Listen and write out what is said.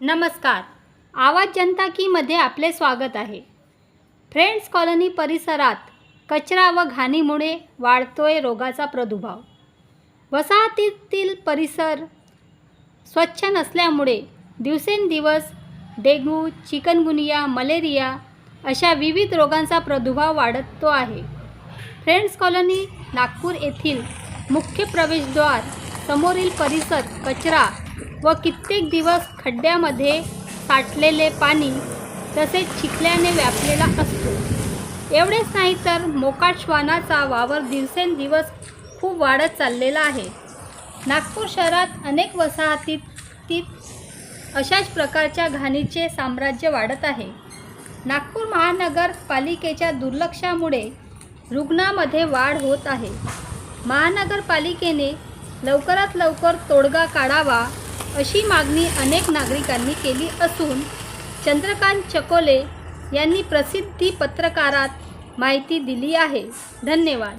नमस्कार. आवाज जनता कीमध्ये आपले स्वागत आहे. फ्रेंड्स कॉलनी परिसरात कचरा व घाणीमुळे वाढतोय रोगाचा प्रादुर्भाव. वसाहतीतील परिसर स्वच्छ नसल्यामुळे दिवसेंदिवस डेंग्यू, चिकनगुनिया, मलेरिया अशा विविध रोगांचा प्रादुर्भाव वाढतो आहे. फ्रेंड्स कॉलनी नागपूर येथील मुख्य प्रवेशद्वार समोरील परिसर कचरा व कित्येक दिवस खड्ड्यामध्ये साठलेले पाणी तसेच चिखल्याने व्यापलेला असतो. एवढेच नाही तर मोकाट श्वानाचा वावर दिवसेंदिवस खूप वाढत चाललेला आहे. नागपूर शहरात अनेक वसाहतीत अशाच प्रकारच्या घाणीचे साम्राज्य वाढत आहे. नागपूर महानगरपालिकेच्या दुर्लक्षामुळे रुग्णांमध्ये वाढ होत आहे. महानगरपालिकेने लवकरात लवकर तोडगा काढावा अशी मागणी अनेक नागरिकांनी केली असून चंद्रकांत चकोले यांनी प्रसिद्धी पत्रकारात माहिती दिली आहे. धन्यवाद.